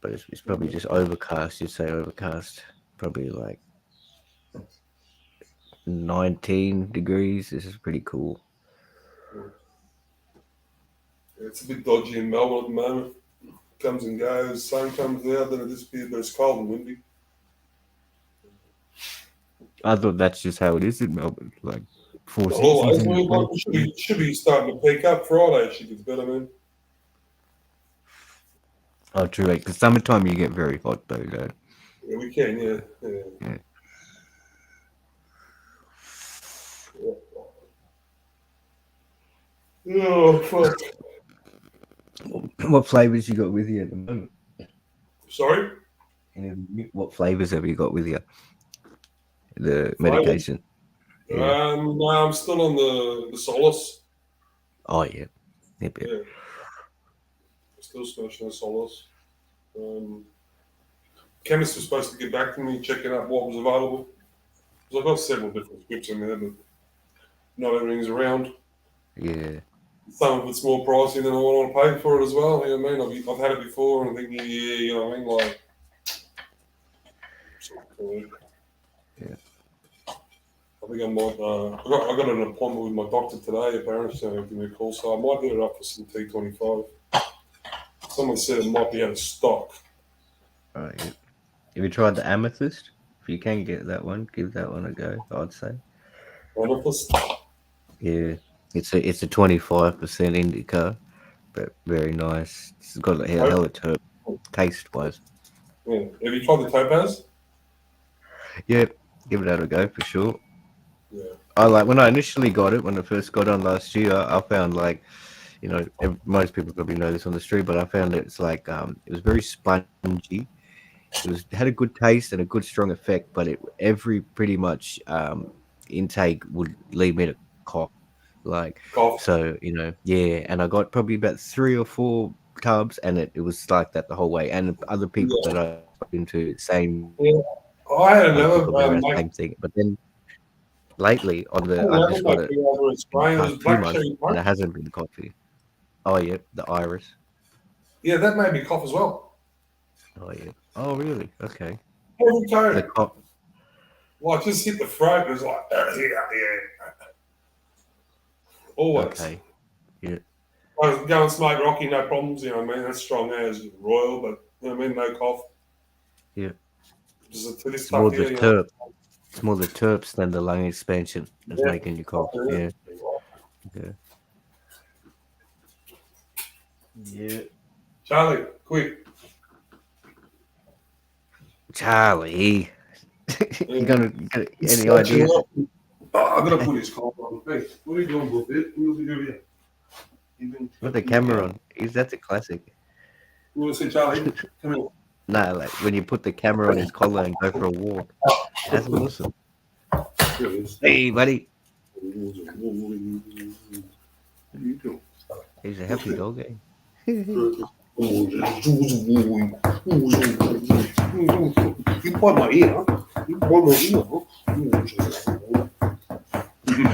but it's probably just overcast. You'd say overcast. Probably like 19 degrees. This is pretty cool. It's a bit dodgy in Melbourne at the moment. Comes and goes. Sun comes out, then it disappears, but it's cold and windy. I thought that's just how it is in Melbourne. Like four Not always. seasons. I mean, like, it should be starting to peak up. Friday she gets better, man. Oh, true. Like the summertime, you get very hot though. Though. Yeah, we can, yeah. Oh, fuck. What flavors you got with you at the moment? Sorry? What flavors have you got with you? The medication. Yeah. No, I'm still on the Solace. Oh yeah. Yep. Yeah. Still smashing the Solace. Chemist was supposed to get back to me, checking out what was available. Because I've got several different scripts in there, but not everything's around. Yeah. Some of it's more pricey than I want to pay for it as well. You know what I mean? I've had it before and I'm thinking, yeah, you know what I mean? Like, yeah. I think I might. I got an appointment with my doctor today. Apparently, so he'll give me a call. So I might hit it up for some T25. Someone said it might be out of stock. All right. Yeah. Have you tried the amethyst? If you can get that one, give that one a go. I'd say. Amethyst? Yeah. It's a 25% indica, but very nice. It's got a hell of a taste wise. Yeah. Have you tried the topaz? Yeah, give that a go for sure. Yeah. I like when I initially got it when I first got on last year. I found like, most people probably know this on the street, but I found it's like it was very spongy. It had a good taste and a good strong effect, but every pretty much intake would lead me to cough. Like Cough. So, yeah, and I got probably about 3 or 4 tubs, and it was like that the whole way. And other people that I got into same, I had other people another the same thing. But then lately I've just got it over its brain. It was past 2 black months, cherry and pie. it hasn't been coffee. Oh yeah, the iris. Yeah, that made me cough as well. Oh yeah. Oh really? Okay. Every time. The cough. Well, I just hit the throat. It was like, yeah. Always. Okay. Yeah. I was go and smoke Rocky, no problems. You know what I mean? That's strong as royal, but you know what I mean? No cough. Yeah. Just to this It's more stuff the here, terp. It's more the terps than the lung expansion that's making you cough. Yeah. Yeah. Yeah. Charlie, quick. Charlie. you gonna any ideas? I'm gonna put his collar on. Hey, what are you doing, Buffett? Who's over here? With the camera on. That's a classic. You want to see Charlie? Come here. Nah, like when you put the camera on his collar and go for a walk. That's awesome. Hey, buddy. What are you doing? He's a happy dog, eh? You bite my ear, huh? You bite my ear, huh?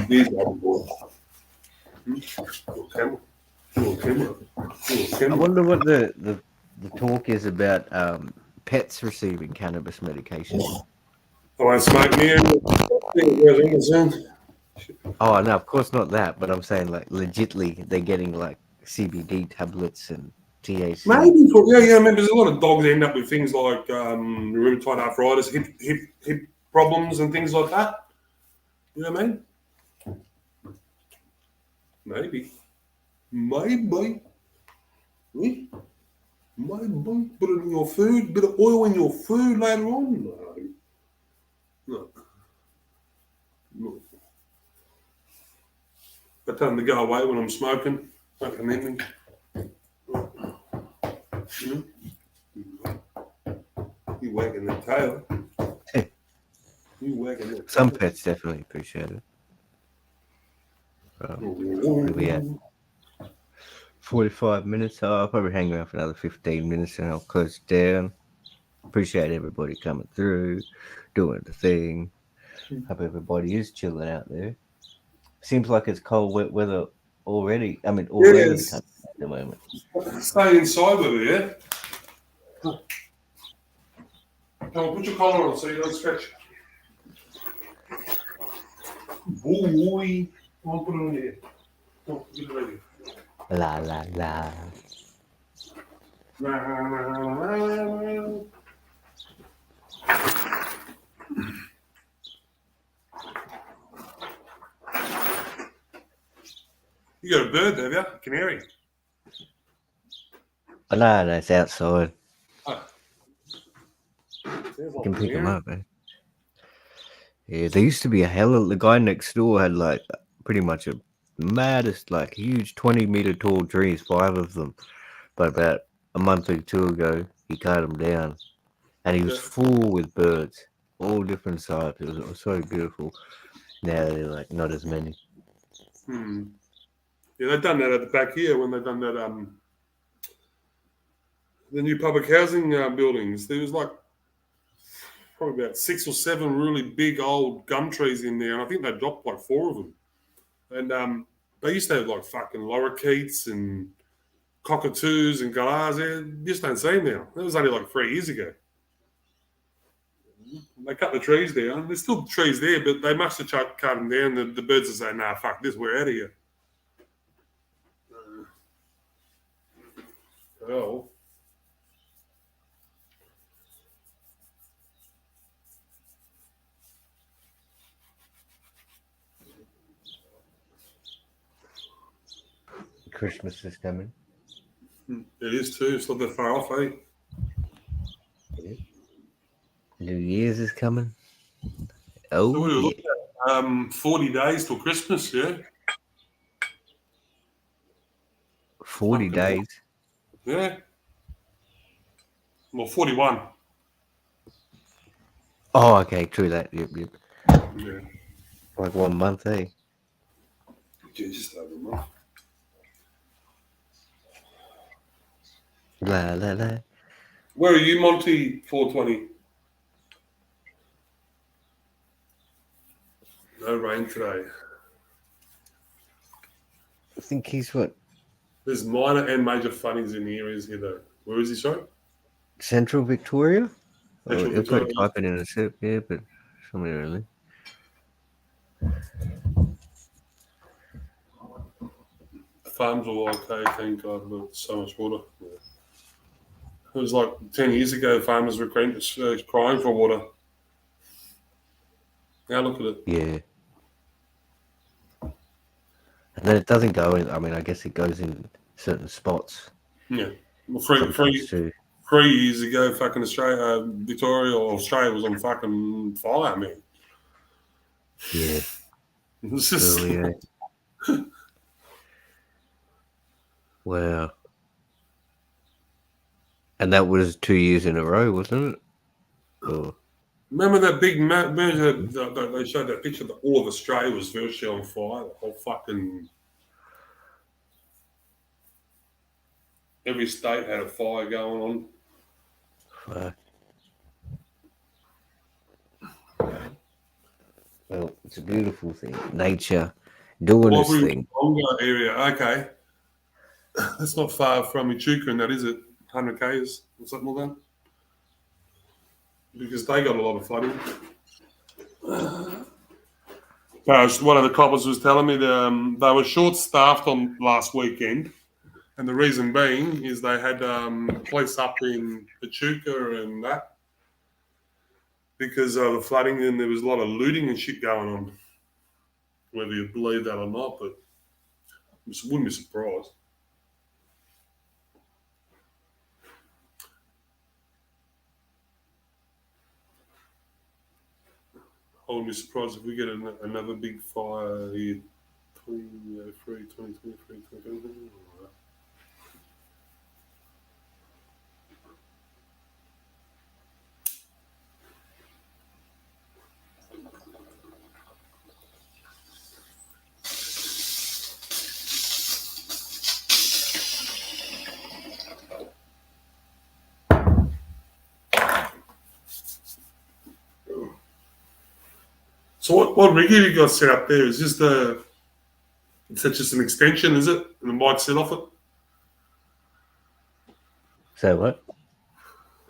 There's one boy. I wonder what the talk is about pets receiving cannabis medication. I won't smoke near him. Oh no, of course not that, but I'm saying like legitly they're getting like CBD tablets and THC. Maybe, yeah. I mean, there's a lot of dogs end up with things like rheumatoid arthritis, hip problems, and things like that. You know what I mean? Maybe. Maybe. Put it in your food. Bit of oil in your food later on. No. I tell them to go away when I'm smoking. Fucking anything. You wagging the tail. You wagging the tail. Some pets definitely appreciate it. What are we at? 45 minutes. Oh, I'll probably hang around for another 15 minutes and I'll close it down. Appreciate everybody coming through, doing the thing. Hope everybody is chilling out there. Seems like it's cold, wet weather already. I mean, all over the Yes. country at the moment. Stay inside with it, yeah? Come on, put your collar on so you don't stretch. Boy. Come on, put it on here. Come on, get it ready. La la la. You got a bird, have you? Canary. Oh, no, it's outside. Oh. You can pick them up, man. Yeah, there used to be a hell of the guy next door had like pretty much a maddest, like huge 20-meter tall trees, 5 of them. But about a month or 2 ago, he cut them down, and he was full with birds, all different types. It was so beautiful. Now they're like not as many. Yeah, they've done that at the back here when they've done that. The new public housing buildings. There was like probably about 6 or 7 really big old gum trees in there, and I think they dropped like 4 of them. And they used to have like fucking lorikeets and cockatoos and galahs there. You just don't see them now. That was only like 3 years ago. They cut the trees down. There's still trees there, but they must have cut them down. The birds are saying, nah, fuck this, we're out of here. Oh. Christmas is coming. It is too. It's not that far off, eh? New Year's is coming. Oh, So what are we yeah. looking at? 40 days till Christmas, yeah? 40 days. Yeah. Well, 41. Oh, okay, true that. Yep. Yeah. Like 1 month, eh? Yeah, just over a month. La la la. Where are you, Monty? 420. No rain today. I think he's what? There's minor and major floodings in the areas here, though. Where is he, sorry? Central Victoria? Central You'll probably Victoria. type it in a sip, yeah, but somewhere really. Farms were okay, thank God, but so much water. Yeah. It was like 10 years ago, farmers were crying for water. Now look at it. Yeah. And then it doesn't go in, I mean, I guess it goes in certain spots. Yeah. Well, Sometimes too. 3 years ago, fucking Australia, Victoria or Australia was on fucking fire, man. Yeah. It's just Really, wow. And that was 2 years in a row, wasn't it? Oh. Remember that big merger? They showed that picture that all of Australia was virtually on fire. The whole fucking every state had a fire going on. Fuck. Well, it's a beautiful thing. Nature doing its thing. Wonga area, okay. That's not far from Echuca, and that is it. 100 k's or something like that. Because they got a lot of flooding. One of the coppers was telling me they were short-staffed on last weekend, and the reason being is they had police up in Echuca and that because of the flooding, and there was a lot of looting and shit going on. Whether you believe that or not, but I wouldn't be surprised. I wouldn't be surprised if we get another big fire here 2023, 2023, 2023. So what rig have you got set up there? Is this is that just an extension, is it? And the mic set off it? So what?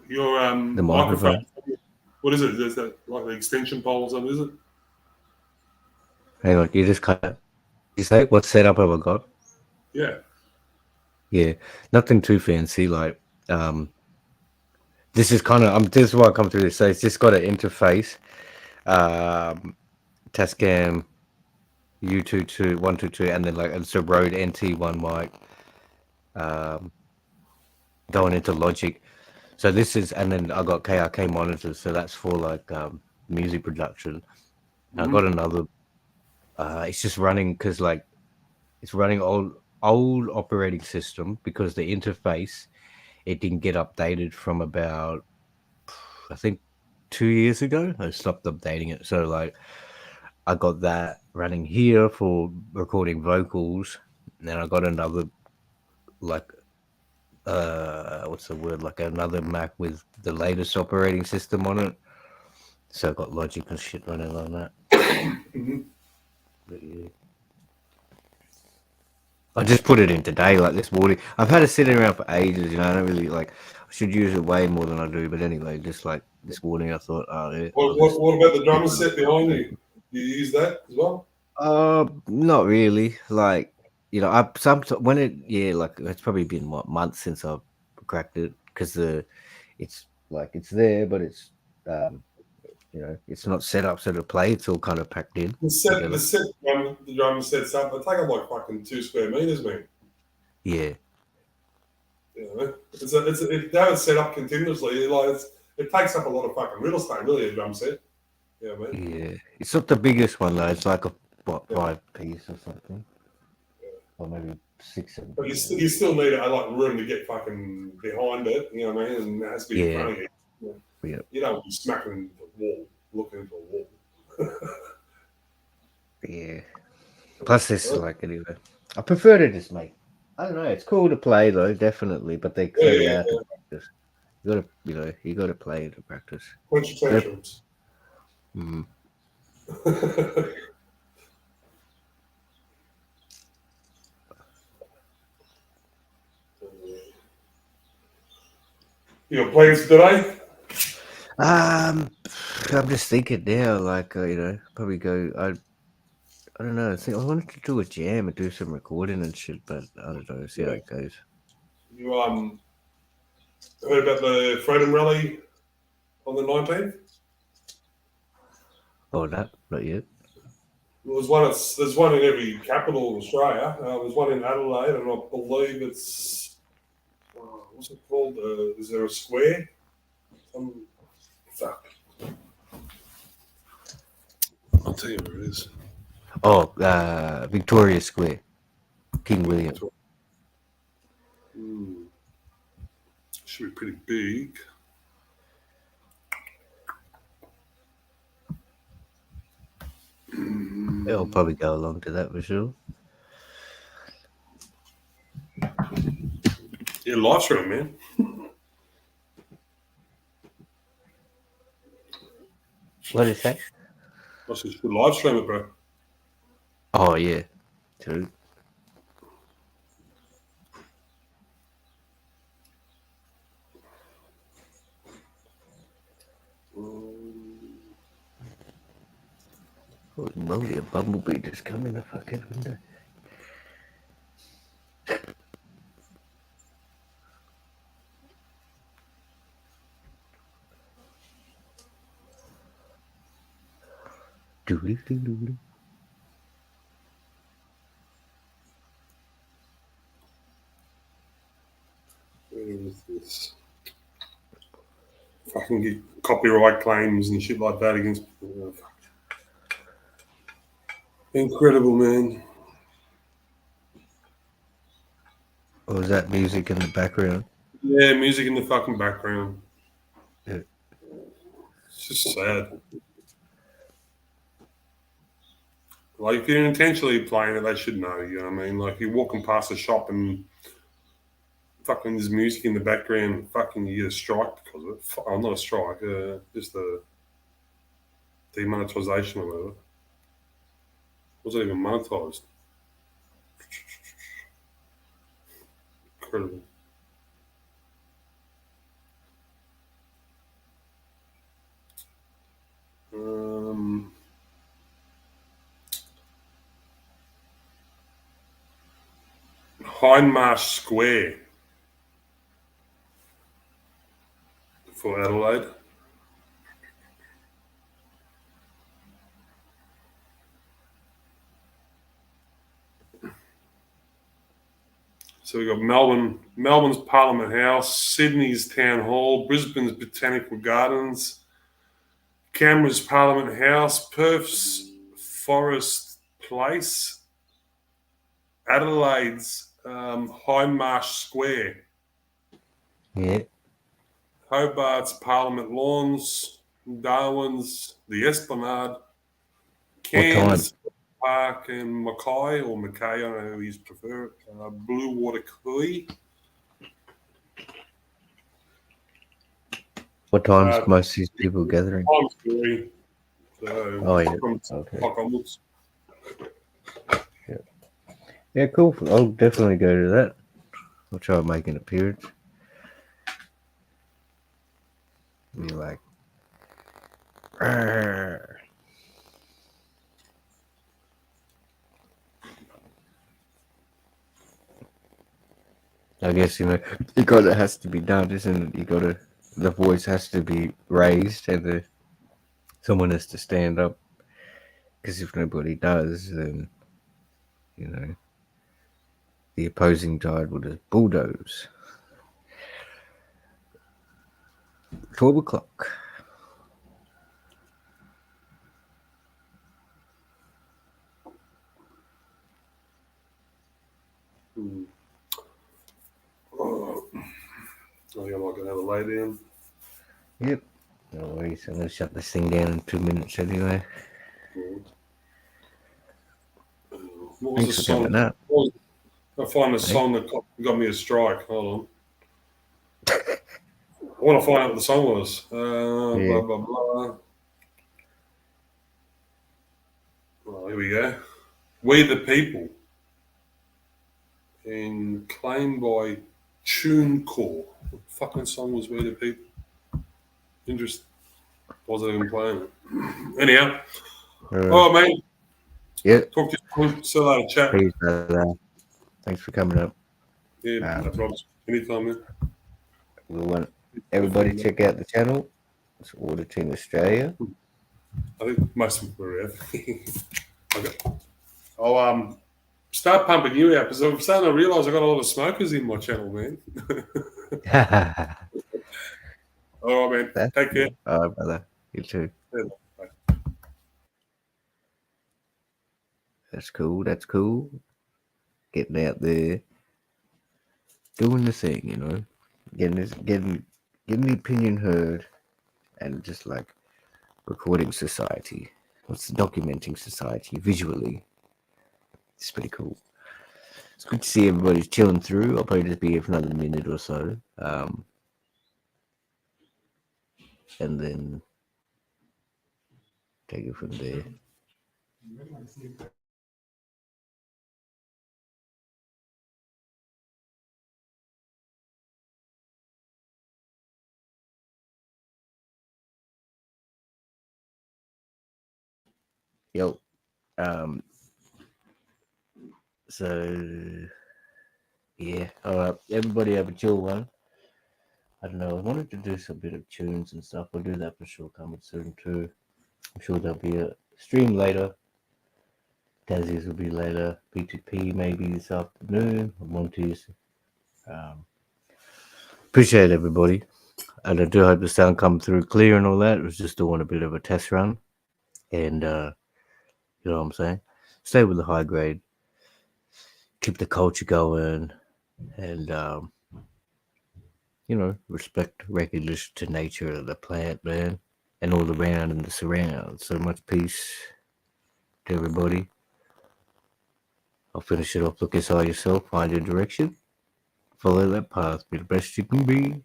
Your The microphone. microphone. What is it? Is that like the extension pole or something, is it? Hang on, you just cut. You say what setup have I got? Yeah. Yeah, nothing too fancy. Like, this is kind of this is why I come through this. So it's just got an interface, Tascam U22122, and then like it's a Rode NT1 mic, going into Logic. So this is, and then I got KRK monitors, so that's for like music production. I got another. It's just running because like it's running old operating system because the interface it didn't get updated from about I think 2 years ago. I stopped updating it, so like I got that running here for recording vocals, and then I got another like what's the word, like another Mac with the latest operating system on it. So I got Logic and shit running on that. But yeah. I just put it in today, like this morning. I've had it sitting around for ages, you know. I don't really like. I should use it way more than I do, but anyway, just like this morning, I thought, oh yeah. What about the drummer set behind you? You use that as well? Not really. Like, you know, when it, yeah, like it's probably been what months since I've cracked it because it's like it's there, but it's you know, it's not set up so to play. It's all kind of packed in. The drummer sets up. They take up like fucking 2 square meters, man. Yeah. You know, they have it set up continuously. Like it takes up a lot of fucking real estate, really, a drum set. Yeah, man. Yeah. It's not the biggest one though. It's like a 5 piece or something, or maybe 6. But you still need a like room to get fucking behind it. You know what I mean? And it has to be in front of you. Yeah. You don't be smacking into the wall, looking into a wall. Yeah. Plus, this is like anyway. I prefer to just make. I don't know. It's cool to play though, definitely. But they say you have to practice. You gotta play to practice. Punch your tantrums. Mm. You got plans today? I'm just thinking now, like you know, probably go. I don't know. I wanted to do a jam and do some recording and shit, but I don't know. See how it goes. You heard about the Freedom Rally on the 19th? Oh, not yet. There's one in every capital of Australia. There's one in Adelaide, and I believe it's what's it called? Is there a square? Fuck. I'll tell you where it is. Oh, Victoria Square, King William. Should be pretty big. It'll probably go along to that for sure. Yeah, live stream, man. What did it say? I said, you should live stream it, bro. Oh yeah, true. Holy moly, a bumblebee just come in the fucking window. Doodly-doo-doo-doo. Where is this? Fucking get copyright claims and shit like that against people. Incredible, man. Or was that music in the background? Yeah, music in the fucking background. Yeah. It's just sad. Like, if you're intentionally playing it, they should know, you know what I mean? Like, you're walking past a shop and fucking there's music in the background, fucking you get a strike because of it. Oh, not a strike, just a demonetization or whatever. Wasn't even monetized. Incredible. Hindmarsh Square for Adelaide. So we've got Melbourne's Parliament House, Sydney's Town Hall, Brisbane's Botanical Gardens, Canberra's Parliament House, Perth's Forest Place, Adelaide's Hindmarsh Square, Yeah. Hobart's Parliament Lawns, Darwin's the Esplanade, Cairns Park and Mackay, or Mackay, I don't know who he's prefer, Blue Water Kui. What time's most of these people gathering? Times 3. So, Oh, yeah. from Okay. o'clock onwards. Yeah, cool. I'll definitely go to that. I'll try and make an appearance. Be like, "Arr." I guess, you know, it gotta has to be done, isn't it? The voice has to be raised and someone has to stand up. Because if nobody does, then, you know, the opposing side will just bulldoze. 12 o'clock. Oh, I think I might go have a lay down. Yep. No worries. I'm going to shut this thing down in 2 minutes anyway. What was Thanks the for coming song? up. I find the song that got me a strike. Hold on. I want to find out what the song was. Yeah. Blah, blah, blah. Oh, here we go. We the People. And claimed by TuneCore. What fucking song was We the People? Interesting. Wasn't even playing it. Anyhow. Oh, man. Yeah. Talk to you soon. Still out of chat. Peace, thanks for coming up. Yeah, no problem. Anytime, man. We want everybody to check out the channel. It's Order Team Australia. I think most of them were okay. I'll start pumping you out because I'm starting to realise I got a lot of smokers in my channel, man. All right, man. Take care. All right, brother. You too. Yeah. That's cool. That's cool. Getting out there, doing the thing, you know, getting the opinion heard, and just like recording society. What's documenting society visually? It's pretty cool. It's good to see everybody's chilling through. I'll probably just be here for another minute or so, and then take it from there. Yo, so yeah, all right. Everybody have a chill one. I don't know. I wanted to do some bit of tunes and stuff. We'll do that for sure coming soon too. I'm sure there'll be a stream later. Tazi's will be later. P2P maybe this afternoon. Monty's. Appreciate everybody. And I do hope the sound come through clear and all that. It was just doing a bit of a test run. And you know what I'm saying? Stay with the high grade. Keep the culture going. and respect, recognition to nature of the plant, man, and all around and the surrounds. So much peace to everybody. I'll finish it off. Look inside yourself, find your direction, follow that path, be the best you can be.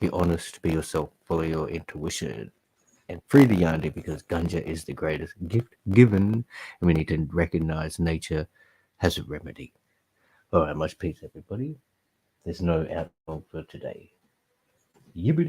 Be honest, be yourself, follow your intuition, and free the yandi because ganja is the greatest gift given, and we need to recognize nature has a remedy. All right, much peace, everybody. There's no outro for today. Yibbity.